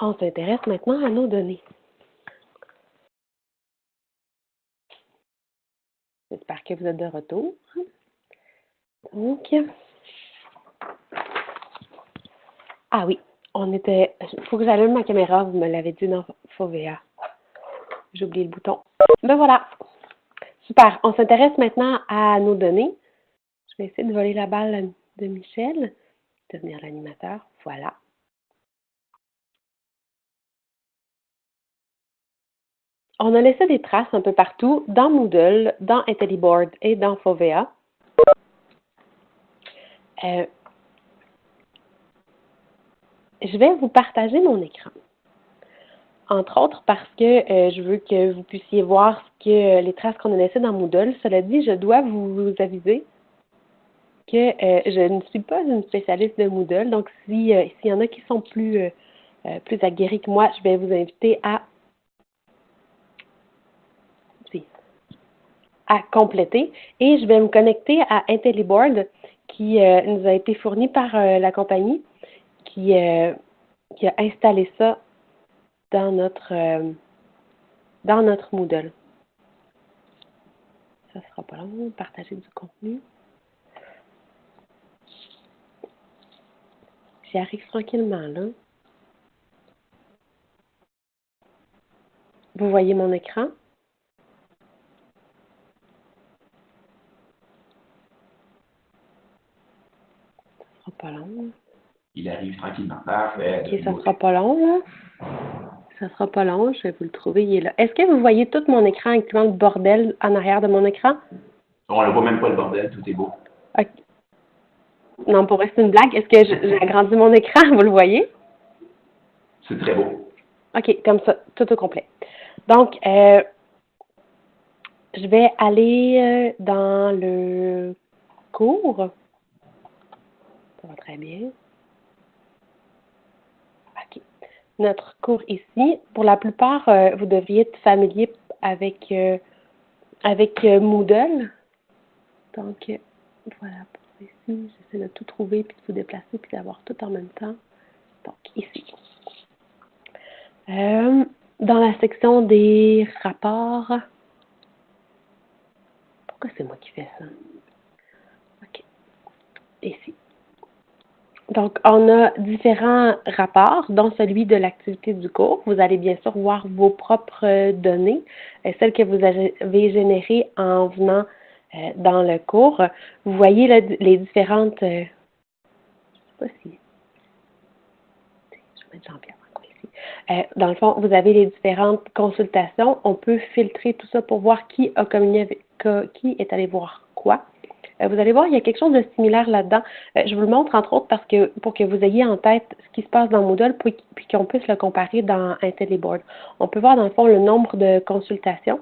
On s'intéresse maintenant à nos données. J'espère que vous êtes de retour. Donc, ah oui, il faut que j'allume ma caméra, vous me l'avez dit dans Fovea. J'ai oublié le bouton. Ben voilà. Super. On s'intéresse maintenant à nos données. Je vais essayer de voler la balle de Michel, devenir l'animateur. Voilà. On a laissé des traces un peu partout dans Moodle, dans IntelliBoard et dans Fovea. Je vais vous partager mon écran. Entre autres parce que je veux que vous puissiez voir les traces qu'on a laissées dans Moodle. Cela dit, je dois vous aviser que je ne suis pas une spécialiste de Moodle. Donc, s'il y en a qui sont plus aguerris que moi, je vais vous inviter à compléter. Et je vais me connecter à IntelliBoard qui nous a été fourni par la compagnie qui a installé ça dans notre Moodle. Ça sera pas long, partager du contenu. J'y arrive tranquillement, là. Vous voyez mon écran? Ça sera pas long. Il arrive tranquillement. Parfait. OK, ça sera pas long, là. Ça sera pas long, je vais vous le trouver, il est là. Est-ce que vous voyez tout mon écran, incluant le bordel en arrière de mon écran? On ne voit même pas le bordel, tout est beau. OK. Non, pour vrai, c'est une blague. Est-ce que j'ai agrandi mon écran? Vous le voyez? C'est très beau. OK, comme ça, tout au complet. Donc, je vais aller dans le cours. Ça va très bien. OK. Notre cours ici, pour la plupart, vous devriez être familier avec Moodle. Donc, voilà, pour ici, j'essaie de tout trouver, puis de vous déplacer, puis d'avoir tout en même temps. Donc, ici. Dans la section des rapports, pourquoi c'est moi qui fais ça? OK. Ici. Donc, on a différents rapports, dont celui de l'activité du cours. Vous allez bien sûr voir vos propres données, celles que vous avez générées en venant dans le cours. Vous voyez là, les différentes... je ne sais pas si... Je vais mettre Jean-Pierre encore ici. Dans le fond, vous avez les différentes consultations. On peut filtrer tout ça pour voir qui a communiqué avec qui est allé voir quoi. Vous allez voir, il y a quelque chose de similaire là-dedans. Je vous le montre entre autres parce que pour que vous ayez en tête ce qui se passe dans Moodle puis qu'on puisse le comparer dans IntelliBoard. On peut voir dans le fond le nombre de consultations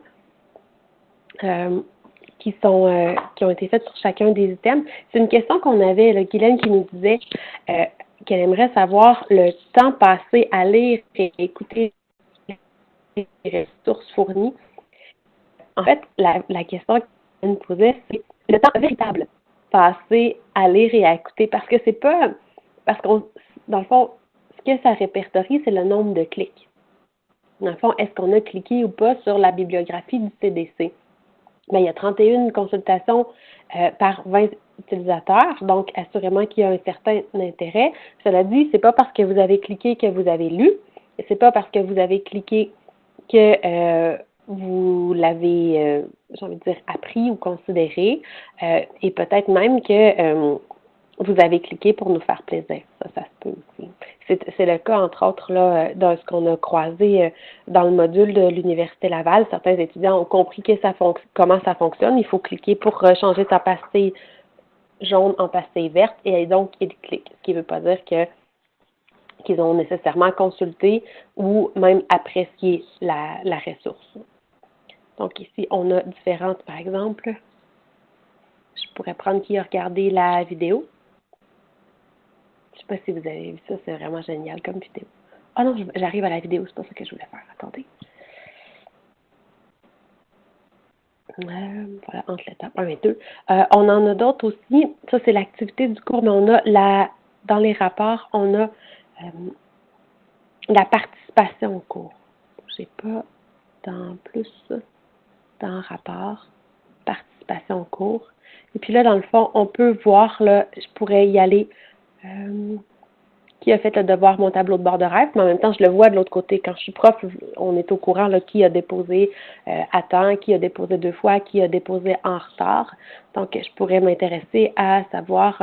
qui ont été faites sur chacun des items. C'est une question qu'on avait, là, Guylaine qui nous disait qu'elle aimerait savoir le temps passé à lire et écouter les ressources fournies. En fait, la question qu'elle nous posait, c'est le temps véritable passé à lire et à écouter, parce que c'est pas, parce qu'on, dans le fond, ce que ça répertorie, c'est le nombre de clics. Dans le fond, est-ce qu'on a cliqué ou pas sur la bibliographie du CDC? Bien, il y a 31 consultations par 20 utilisateurs, donc assurément qu'il y a un certain intérêt. Cela dit, c'est pas parce que vous avez cliqué que vous avez lu, c'est pas parce que vous avez cliqué que vous l'avez, j'ai envie de dire, appris ou considéré, et peut-être même que vous avez cliqué pour nous faire plaisir. Ça se peut aussi. C'est le cas, entre autres, là, dans ce qu'on a croisé dans le module de l'Université Laval. Certains étudiants ont compris comment ça fonctionne. Il faut cliquer pour changer sa pastille jaune en pastille verte, et donc ils cliquent. Ce qui ne veut pas dire qu'ils ont nécessairement consulté ou même apprécié la ressource. Donc ici, on a différentes, par exemple, je pourrais prendre qui a regardé la vidéo. Je ne sais pas si vous avez vu ça, c'est vraiment génial comme vidéo. Ah non, j'arrive à la vidéo, c'est pas ça que je voulais faire. Attendez. Voilà, entre l'étape 1 et 2. On en a d'autres aussi. Ça, c'est l'activité du cours, mais on a dans les rapports, on a la participation au cours. Je n'ai pas dans plus, dans rapport, participation au cours. Et puis là, dans le fond, on peut voir, là, je pourrais y aller, qui a fait le devoir, mon tableau de bord de rêve, mais en même temps, je le vois de l'autre côté. Quand je suis prof, on est au courant là, qui a déposé à temps, qui a déposé 2 fois, qui a déposé en retard. Donc, je pourrais m'intéresser à savoir,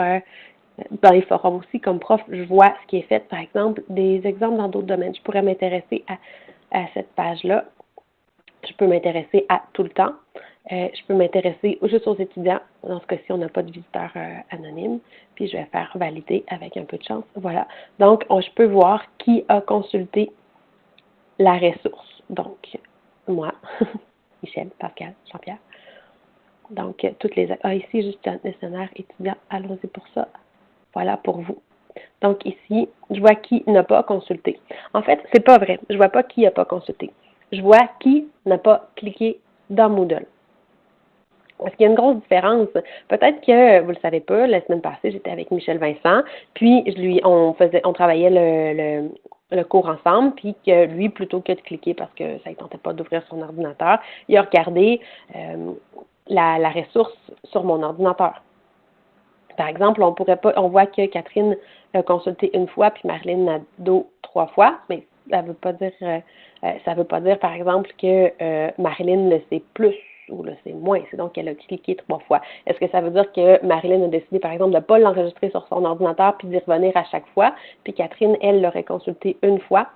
dans les forums aussi, comme prof, je vois ce qui est fait, par exemple, des exemples dans d'autres domaines. Je pourrais m'intéresser à cette page-là. Je peux m'intéresser à tout le temps. Je peux m'intéresser juste aux étudiants. Dans ce cas-ci, on n'a pas de visiteur anonyme. Puis, je vais faire valider avec un peu de chance. Voilà. Donc, je peux voir qui a consulté la ressource. Donc, moi, Michel, Pascal, Jean-Pierre. Donc, toutes les... Ah, ici, juste un gestionnaire étudiant. Allons-y pour ça. Voilà pour vous. Donc, ici, je vois qui n'a pas consulté. En fait, c'est pas vrai. Je vois pas qui n'a pas consulté. Je vois qui n'a pas cliqué dans Moodle. Parce qu'il y a une grosse différence. Peut-être que vous ne le savez pas, la semaine passée, j'étais avec Michel Vincent, puis on travaillait le cours ensemble, puis que lui, plutôt que de cliquer parce que ça ne tentait pas d'ouvrir son ordinateur, il a regardé la ressource sur mon ordinateur. Par exemple, on voit que Catherine a consulté 1 fois, puis Marilyn Nadeau 3 fois, mais ça veut pas dire, par exemple, que Marilyn le sait plus ou le sait moins. C'est donc qu'elle a cliqué 3 fois. Est-ce que ça veut dire que Marilyn a décidé, par exemple, de ne pas l'enregistrer sur son ordinateur puis d'y revenir à chaque fois, puis Catherine, elle, l'aurait consulté 1 fois,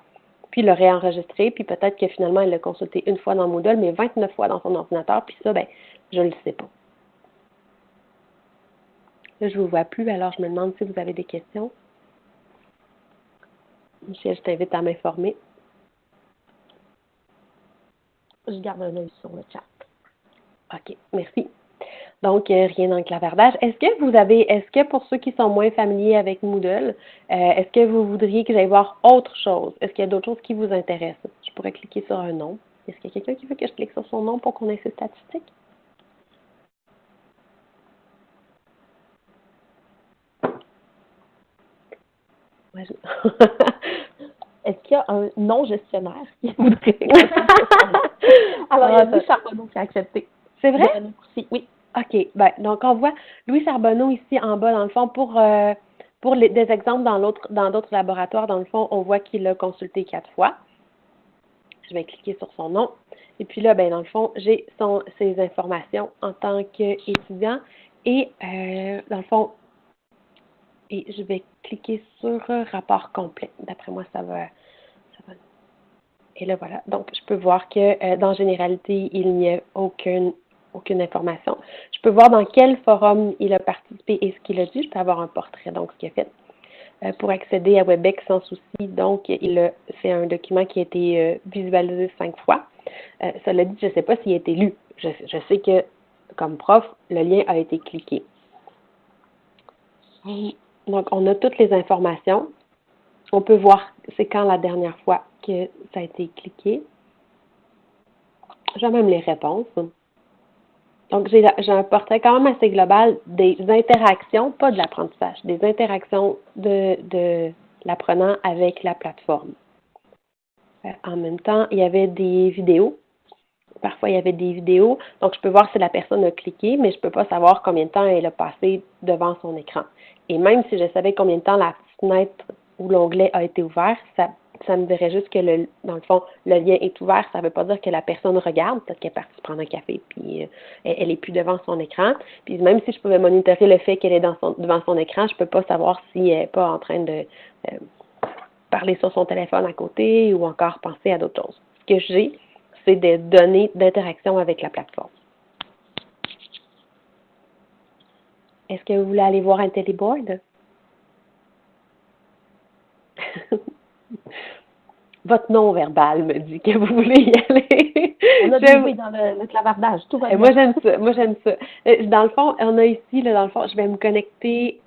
puis l'aurait enregistré, puis peut-être que finalement, elle l'a consulté 1 fois dans Moodle, mais 29 fois dans son ordinateur, puis ça, je ne le sais pas. Là, je ne vous vois plus, alors je me demande si vous avez des questions. Michel, je t'invite à m'informer. Je garde un œil sur le chat. OK, merci. Donc, rien dans le clavardage. Est-ce que pour ceux qui sont moins familiers avec Moodle, est-ce que vous voudriez que j'aille voir autre chose? Est-ce qu'il y a d'autres choses qui vous intéressent? Je pourrais cliquer sur un nom. Est-ce qu'il y a quelqu'un qui veut que je clique sur son nom pour qu'on ait ses statistiques? Ouais, Est-ce qu'il y a un non-gestionnaire qui voudrait Alors, il y a Louis Charbonneau qui a accepté. C'est vrai? Oui. OK. Donc, on voit Louis Charbonneau ici en bas, dans le fond, pour des exemples dans d'autres laboratoires, dans le fond, on voit qu'il a consulté 4 fois. Je vais cliquer sur son nom. Et puis là, dans le fond, j'ai ses informations en tant qu'étudiant. Et dans le fond, et je vais cliquer sur rapport complet. D'après moi, ça va. Et là, voilà. Donc, je peux voir que dans Généralité, il n'y a aucune information. Je peux voir dans quel forum il a participé et ce qu'il a dit. Je peux avoir un portrait, donc ce qu'il a fait. Pour accéder à WebEx sans souci, donc, c'est un document qui a été visualisé 5 fois. Cela dit, je ne sais pas s'il a été lu. Je sais que, comme prof, le lien a été cliqué. Donc, on a toutes les informations. On peut voir c'est quand la dernière fois que ça a été cliqué. J'ai même les réponses. Donc, j'ai un portrait quand même assez global des interactions, pas de l'apprentissage, des interactions de l'apprenant avec la plateforme. En même temps, il y avait des vidéos. Parfois, il y avait des vidéos. Donc, je peux voir si la personne a cliqué, mais je ne peux pas savoir combien de temps elle a passé devant son écran. Et même si je savais combien de temps la fenêtre ou l'onglet a été ouvert, ça me dirait juste que, dans le fond, le lien est ouvert. Ça ne veut pas dire que la personne regarde. Peut-être qu'elle est partie prendre un café, puis elle n'est plus devant son écran. Puis même si je pouvais monitorer le fait qu'elle est devant son écran, je ne peux pas savoir si elle n'est pas en train de parler sur son téléphone à côté ou encore penser à d'autres choses. Ce que j'ai, c'est des données d'interaction avec la plateforme. Est-ce que vous voulez aller voir un téléboard? Votre non-verbal me dit que vous voulez y aller. On a trouvé dans le clavardage. Tout va bien. Moi, j'aime ça. Dans le fond, on a ici, là, dans le fond, je vais me connecter.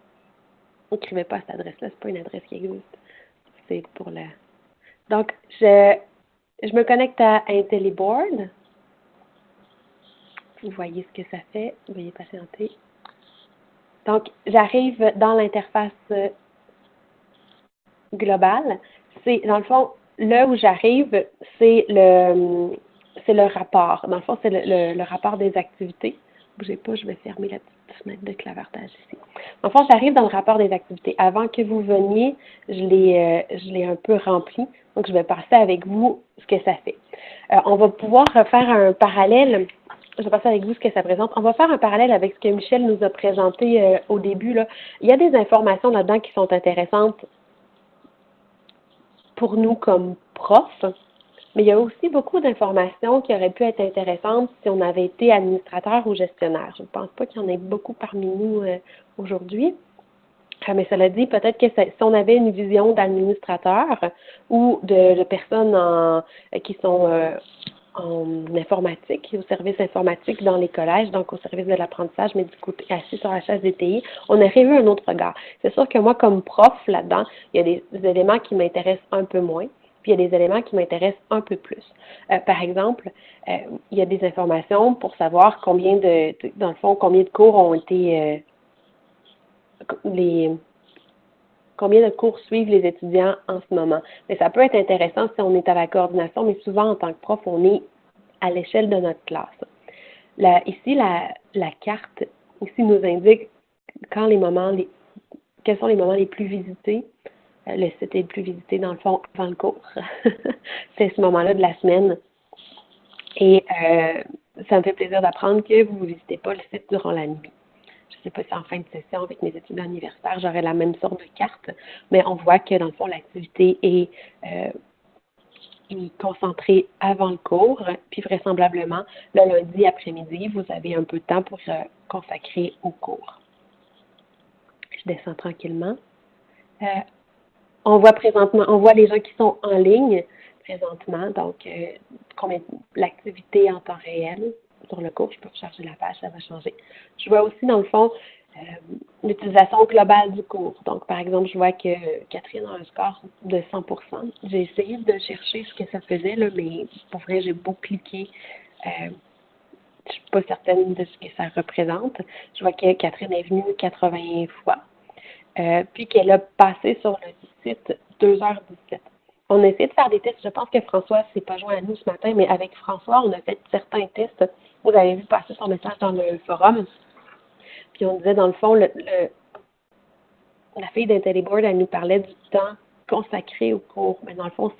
N'écrivez pas cette adresse-là, c'est pas une adresse qui existe. C'est pour la... Donc, je me connecte à IntelliBoard. Vous voyez ce que ça fait. Veuillez patienter. Donc, j'arrive dans l'interface globale. C'est, dans le fond, là où j'arrive, c'est le rapport. Dans le fond, c'est le rapport des activités. Bougez pas, je vais fermer la petite fenêtre de clavardage ici. Dans le fond, j'arrive dans le rapport des activités. Avant que vous veniez, je l'ai un peu rempli. Donc, je vais passer avec vous ce que ça fait. On va pouvoir faire un parallèle. Je vais passer avec vous ce que ça présente. On va faire un parallèle avec ce que Michel nous a présenté au début, là. Il y a des informations là-dedans qui sont intéressantes pour nous comme profs, mais il y a aussi beaucoup d'informations qui auraient pu être intéressantes si on avait été administrateur ou gestionnaire. Je ne pense pas qu'il y en ait beaucoup parmi nous aujourd'hui. Mais cela dit, peut-être que si on avait une vision d'administrateur ou de personnes qui sont en informatique, au service informatique dans les collèges, donc au service de l'apprentissage, mais du côté assis sur la chaise des TI, on aurait eu un autre regard. C'est sûr que moi, comme prof là-dedans, il y a des éléments qui m'intéressent un peu moins, puis il y a des éléments qui m'intéressent un peu plus. Par exemple, il y a des informations pour savoir dans le fond, combien de cours ont été combien de cours suivent les étudiants en ce moment. Mais ça peut être intéressant si on est à la coordination, mais souvent, en tant que prof, on est à l'échelle de notre classe. Ici, la carte ici nous indique quels sont les moments les plus visités. Le site est le plus visité, dans le fond, avant le cours. C'est ce moment-là de la semaine. Et ça me fait plaisir d'apprendre que vous ne visitez pas le site durant la nuit. Je ne sais pas si en fin de session, avec mes étudiants universitaires, j'aurai la même sorte de carte, mais on voit que, dans le fond, l'activité est concentrée avant le cours, puis vraisemblablement, le lundi après-midi, vous avez un peu de temps pour consacrer au cours. Je descends tranquillement. On voit les gens qui sont en ligne présentement, donc l'activité en temps réel sur le cours. Je peux recharger la page, ça va changer. Je vois aussi, dans le fond, l'utilisation globale du cours. Donc, par exemple, je vois que Catherine a un score de 100%. J'ai essayé de chercher ce que ça faisait, là, mais pour vrai, j'ai beau cliquer. Je ne suis pas certaine de ce que ça représente. Je vois que Catherine est venue 80 fois. Puis qu'elle a passé sur le site 2h17. On a essayé de faire des tests. Je pense que François ne s'est pas joint à nous ce matin, mais avec François, on a fait certains tests. Vous avez vu passer son message dans le forum. Puis on disait, dans le fond, la fille d'IntelliBoard, elle nous parlait du temps consacré au cours. Mais dans le fond,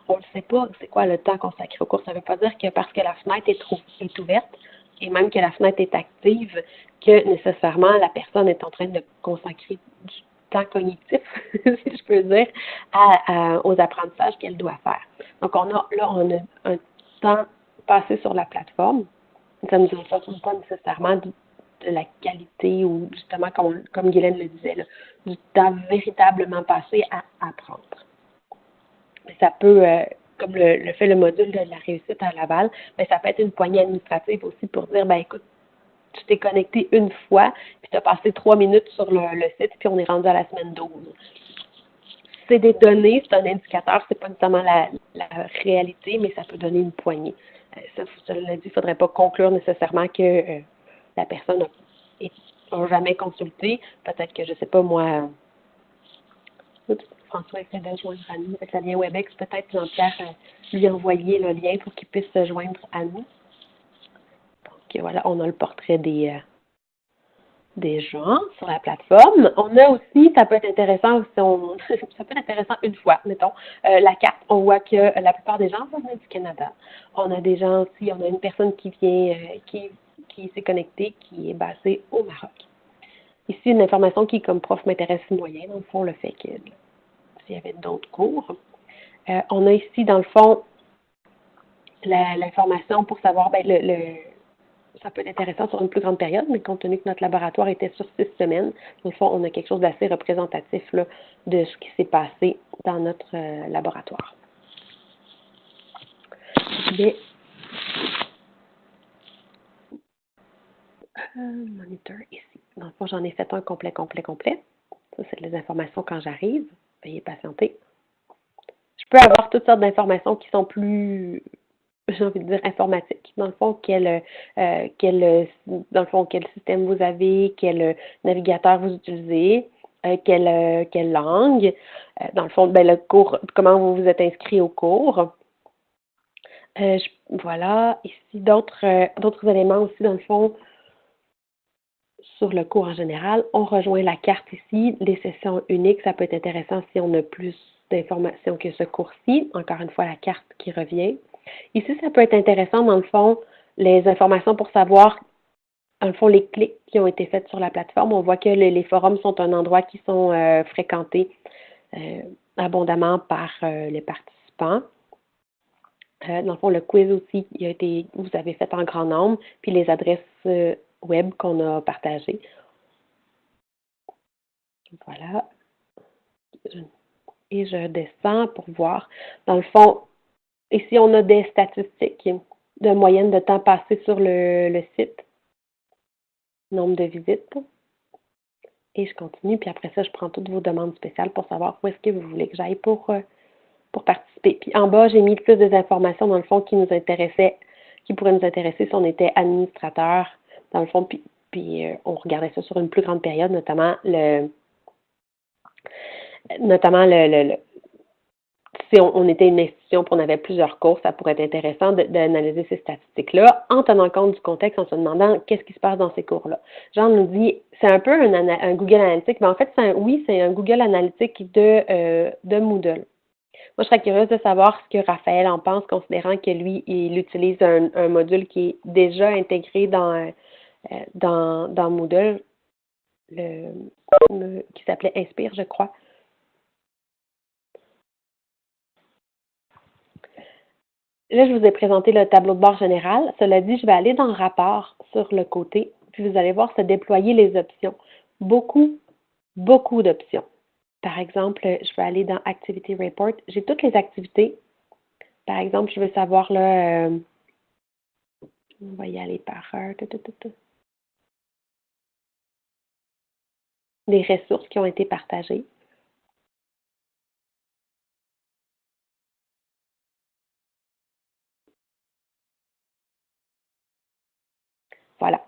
on ne sait pas c'est quoi le temps consacré au cours. Ça ne veut pas dire que parce que la fenêtre est ouverte, et même que la fenêtre est active, que nécessairement la personne est en train de consacrer du temps cognitif, si je peux dire, aux apprentissages qu'elle doit faire. Donc, on a un temps passé sur la plateforme. Ça ne nous informe pas nécessairement de la qualité ou justement, comme Guylaine le disait, là, du temps véritablement passé à apprendre. Mais ça peut, comme le fait le module de la réussite à Laval, mais ça peut être une poignée administrative aussi pour dire, écoute, tu t'es connecté une fois, puis tu as passé 3 minutes sur le site, puis on est rendu à la semaine 12. C'est des données, c'est un indicateur, c'est pas nécessairement la réalité, mais ça peut donner une poignée. Cela dit, il ne faudrait pas conclure nécessairement que la personne n'a jamais consulté. Peut-être que, je ne sais pas moi, François essaie de joindre à nous avec le lien WebEx. Peut-être Jean-Pierre lui envoyer le lien pour qu'il puisse se joindre à nous. Donc voilà, on a le portrait des gens sur la plateforme. On a aussi, ça peut être intéressant ça peut être intéressant une fois, mettons, la carte, on voit que la plupart des gens viennent du Canada. On a des gens aussi, on a une personne qui vient, qui s'est connectée, qui est basée au Maroc. Ici, une information qui, comme prof, m'intéresse moyen, dans le fond, le fait que s'il y avait d'autres cours. On a ici, dans le fond, l'information pour savoir, ça peut être intéressant sur une plus grande période, mais compte tenu que notre laboratoire était sur 6 semaines, dans le fond, on a quelque chose d'assez représentatif là, de ce qui s'est passé dans notre laboratoire. Moniteur ici. Dans le fond, j'en ai fait un complet. Ça, c'est les informations quand j'arrive. Veuillez patienter. Je peux avoir toutes sortes d'informations qui sont plus, j'ai envie de dire, informatiques. Dans le fond, quel système vous avez, quel navigateur vous utilisez. quelle langue, dans le fond, ben, le cours, comment vous vous êtes inscrit au cours. Voilà, ici d'autres éléments aussi, dans le fond, sur le cours en général. On rejoint la carte ici, les sessions uniques, ça peut être intéressant si on a plus d'informations que ce cours-ci. Encore une fois, la carte qui revient. Ici, ça peut être intéressant, dans le fond, les informations pour savoir, dans le fond, les clics qui ont été faits sur la plateforme. On voit que les forums sont un endroit qui sont fréquentés abondamment par les participants. Dans le fond, le quiz aussi, vous avez fait en grand nombre, puis les adresses web qu'on a partagées. Voilà. Et je descends pour voir. Dans le fond, ici, on a des statistiques de moyenne de temps passé sur le site, nombre de visites. Et je continue, puis après ça, je prends toutes vos demandes spéciales pour savoir où est-ce que vous voulez que j'aille pour participer. Puis en bas, j'ai mis plus des informations, dans le fond, qui pourraient nous intéresser si on était administrateur, dans le fond, puis on regardait ça sur une plus grande période, notamment si on était une institution et on avait plusieurs cours, ça pourrait être intéressant d'analyser ces statistiques-là en tenant compte du contexte, en se demandant qu'est-ce qui se passe dans ces cours-là. Jean nous dit, c'est un peu un Google Analytics, mais en fait, c'est un Google Analytics de Moodle. Moi, je serais curieuse de savoir ce que Raphaël en pense, considérant que lui, il utilise un module qui est déjà intégré dans Moodle, qui s'appelait Inspire, je crois. Là, je vous ai présenté le tableau de bord général. Cela dit, je vais aller dans le rapport sur le côté, puis vous allez voir se déployer les options. Beaucoup d'options. Par exemple, je vais aller dans Activity Report. J'ai toutes les activités. Par exemple, je veux savoir là, on va y aller par des ressources qui ont été partagées. Voilà.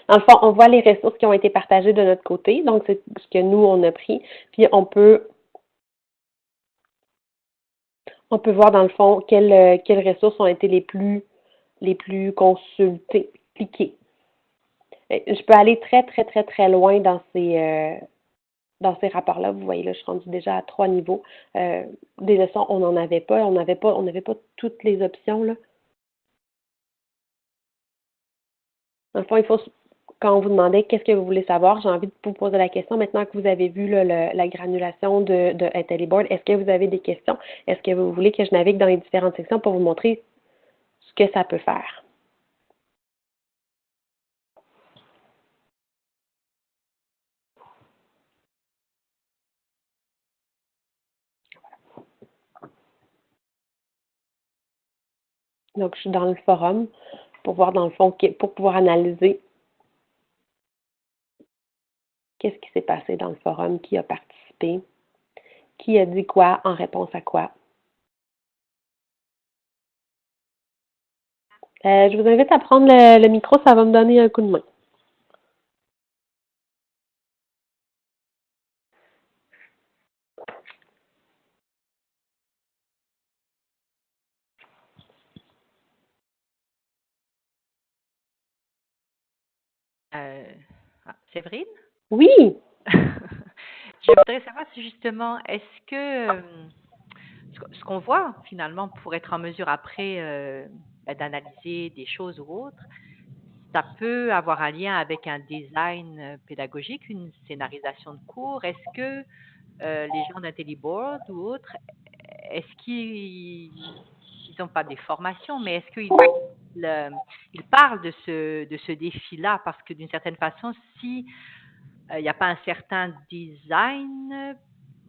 Dans le fond, on voit les ressources qui ont été partagées de notre côté. Donc, c'est ce que nous, on a pris. Puis, on peut voir, dans le fond, quelles ressources ont été les plus consultées, cliquées. Je peux aller très, très, très, très loin dans ces rapports-là. Vous voyez, là, je suis rendue déjà à 3 niveaux. Des leçons, on n'en avait pas. On n'avait pas toutes les options, là. Dans le fond, quand on vous demandait qu'est-ce que vous voulez savoir, j'ai envie de vous poser la question. Maintenant que vous avez vu là, la granulation de IntelliBoard, est-ce que vous avez des questions? Est-ce que vous voulez que je navigue dans les différentes sections pour vous montrer ce que ça peut faire? Donc, je suis dans le forum pour voir, dans le fond, pour pouvoir analyser qu'est-ce qui s'est passé dans le forum, qui a participé, qui a dit quoi en réponse à quoi. Je vous invite à prendre le micro, ça va me donner un coup de main. Séverine? Oui! Je voudrais savoir si justement, est-ce que ce qu'on voit finalement pour être en mesure après d'analyser des choses ou autres, ça peut avoir un lien avec un design pédagogique, une scénarisation de cours. Est-ce que les gens d'IntelliBoard ou autres, est-ce qu'ils n'ont pas des formations, mais est-ce qu'ils parlent de ce défi-là? Parce que d'une certaine façon, si il n'y a pas un certain design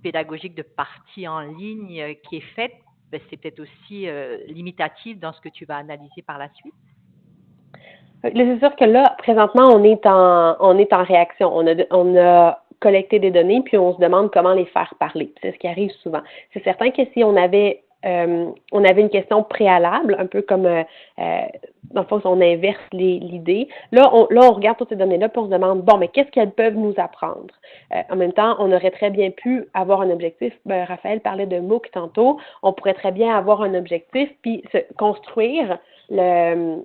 pédagogique de partie en ligne qui est fait, ben, c'est peut-être aussi limitatif dans ce que tu vas analyser par la suite. Là, c'est sûr que là, présentement, on est en réaction. On a collecté des données, puis on se demande comment les faire parler. C'est ce qui arrive souvent. C'est certain que si on avait on avait une question préalable, un peu comme, dans le fond, on inverse l'idée. Là, on regarde toutes ces données-là, puis on se demande, bon, mais qu'est-ce qu'elles peuvent nous apprendre? En même temps, on aurait très bien pu avoir un objectif. Raphaël parlait de MOOC tantôt. On pourrait très bien avoir un objectif, puis construire les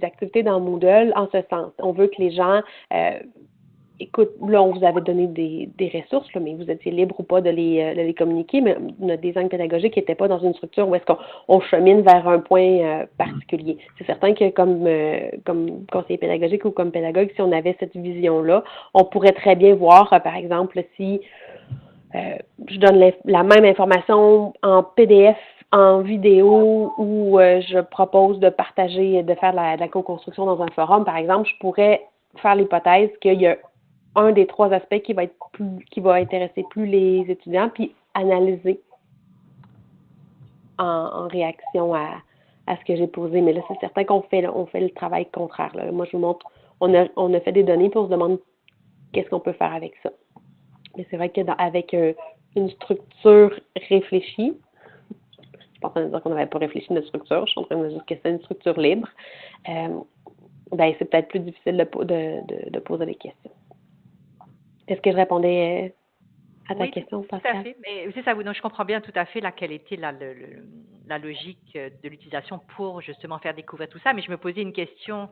activités dans Moodle en ce sens. On veut que les gens écoute, là, on vous avait donné des ressources, là, mais vous étiez libre ou pas de les communiquer, mais notre design pédagogique n'était pas dans une structure où est-ce qu'on chemine vers un point particulier. C'est certain que comme conseiller pédagogique ou comme pédagogue, si on avait cette vision-là, on pourrait très bien voir, par exemple, si je donne la même information en PDF, en vidéo, ou je propose de partager, de faire de la co-construction dans un forum, par exemple, je pourrais faire l'hypothèse qu'il y a un des 3 aspects qui va intéresser plus les étudiants, puis analyser en réaction à ce que j'ai posé. Mais là, c'est certain qu'on fait le travail contraire. Là. Moi, je vous montre, on a fait des données, puis on se demande qu'est-ce qu'on peut faire avec ça. Mais c'est vrai qu'avec une structure réfléchie, je suis pas en train de dire qu'on n'avait pas réfléchi notre structure, je suis en train de dire que c'est une structure libre, ben c'est peut-être plus difficile de poser des questions. Est-ce que je répondais à ta question, Pascal? Tout à fait. Mais c'est ça, oui, donc je comprends bien tout à fait quelle était la logique de l'utilisation pour justement faire découvrir tout ça. Mais je me posais une question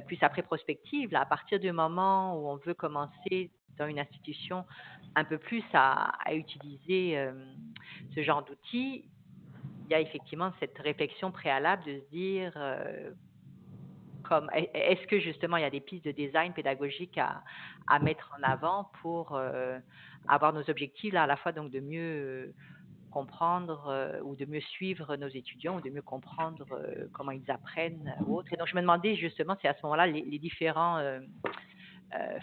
plus après prospective, là, à partir du moment où on veut commencer dans une institution un peu plus à utiliser ce genre d'outils, il y a effectivement cette réflexion préalable de se dire est-ce que justement il y a des pistes de design pédagogique à mettre en avant pour avoir nos objectifs là, à la fois donc de mieux comprendre ou de mieux suivre nos étudiants ou de mieux comprendre comment ils apprennent ou autre. Et donc je me demandais justement si à ce moment-là les différents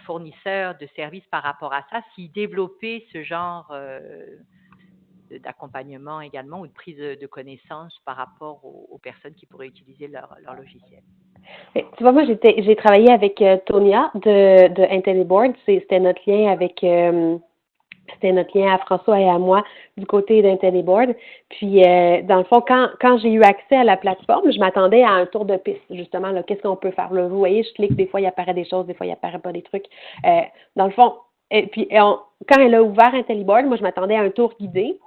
fournisseurs de services par rapport à ça, s'ils développaient ce genre d'accompagnement également ou de prise de connaissances par rapport aux personnes qui pourraient utiliser leur logiciel. Tu vois, moi, j'ai travaillé avec Tonia de IntelliBoard. C'était notre lien avec à François et à moi du côté d'IntelliBoard. Puis, dans le fond, quand j'ai eu accès à la plateforme, je m'attendais à un tour de piste, justement. Là, qu'est-ce qu'on peut faire? Là, vous voyez, je clique, des fois, il apparaît des choses, des fois, il apparaît pas des trucs. Dans le fond, quand elle a ouvert IntelliBoard, moi, je m'attendais à un tour guidé.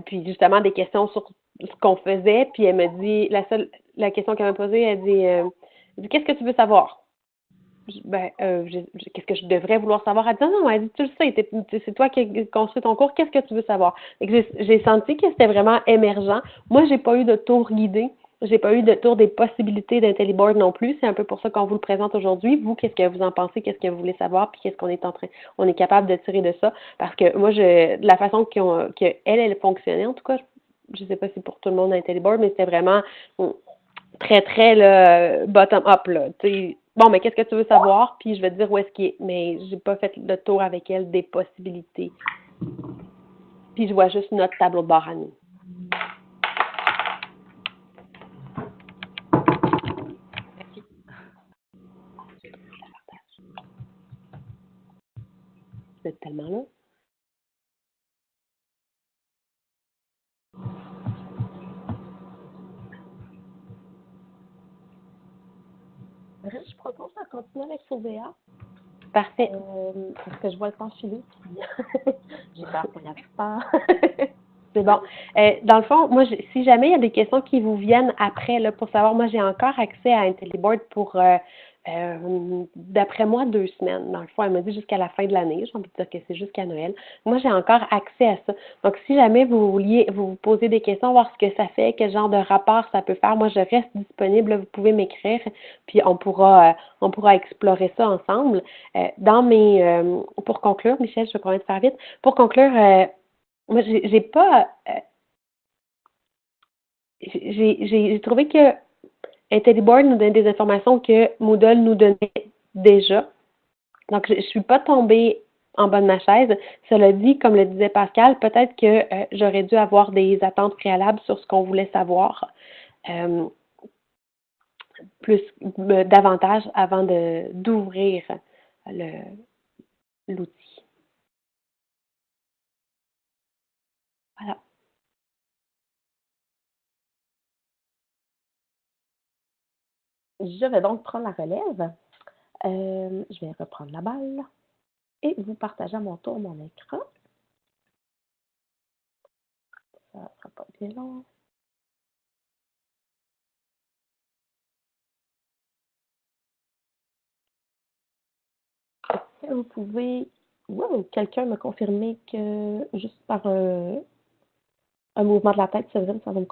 Puis, justement, des questions sur ce qu'on faisait. Puis, elle me dit, la question qu'elle m'a posée, elle dit, qu'est-ce que tu veux savoir? Qu'est-ce que je devrais vouloir savoir? Elle dit, non, elle dit, tu le sais, c'est toi qui as construit ton cours, qu'est-ce que tu veux savoir? J'ai senti que c'était vraiment émergent. Moi, j'ai pas eu de tour guidé. J'ai pas eu de tour des possibilités d'IntelliBoard non plus. C'est un peu pour ça qu'on vous le présente aujourd'hui. Vous, qu'est-ce que vous en pensez? Qu'est-ce que vous voulez savoir? Puis qu'est-ce qu'on est on est capable de tirer de ça? Parce que moi, de la façon qu'elle fonctionnait, en tout cas, je sais pas si pour tout le monde IntelliBoard, mais c'était vraiment très, très là, bottom-up, là. T'sais, bon, mais qu'est-ce que tu veux savoir? Puis je vais te dire où est-ce qu'il est. Mais j'ai pas fait le tour avec elle des possibilités. Puis je vois juste notre tableau de bord à nous. Merci. Vous êtes tellement là. Je propose de continuer avec Sauvéa. Parfait. Parce que je vois le temps filer, puis j'ai peur qu'on n'y arrive pas. C'est bon. Dans le fond, moi, si jamais il y a des questions qui vous viennent après, là, pour savoir, moi, j'ai encore accès à IntelliBoard pour, d'après moi, 2 semaines. Dans le fond, elle m'a dit jusqu'à la fin de l'année. J'ai envie de dire que c'est jusqu'à Noël. Moi, j'ai encore accès à ça. Donc, si jamais vous vouliez vous poser des questions, voir ce que ça fait, quel genre de rapport ça peut faire, moi, je reste disponible. Là, vous pouvez m'écrire, puis on pourra explorer ça ensemble. Pour conclure, Michel, je vais promettre de faire vite. Pour conclure, moi, j'ai trouvé que IntelliBoard nous donnait des informations que Moodle nous donnait déjà. Donc, je ne suis pas tombée en bas de ma chaise. Cela dit, comme le disait Pascal, peut-être que j'aurais dû avoir des attentes préalables sur ce qu'on voulait savoir davantage avant d'ouvrir l'outil. Voilà. je vais donc prendre la relève. Je vais reprendre la balle et vous partager à mon tour mon écran. Ça ne sera pas bien long. Est-ce que vous pouvez, quelqu'un me confirmer que juste par un mouvement de la tête, ça va me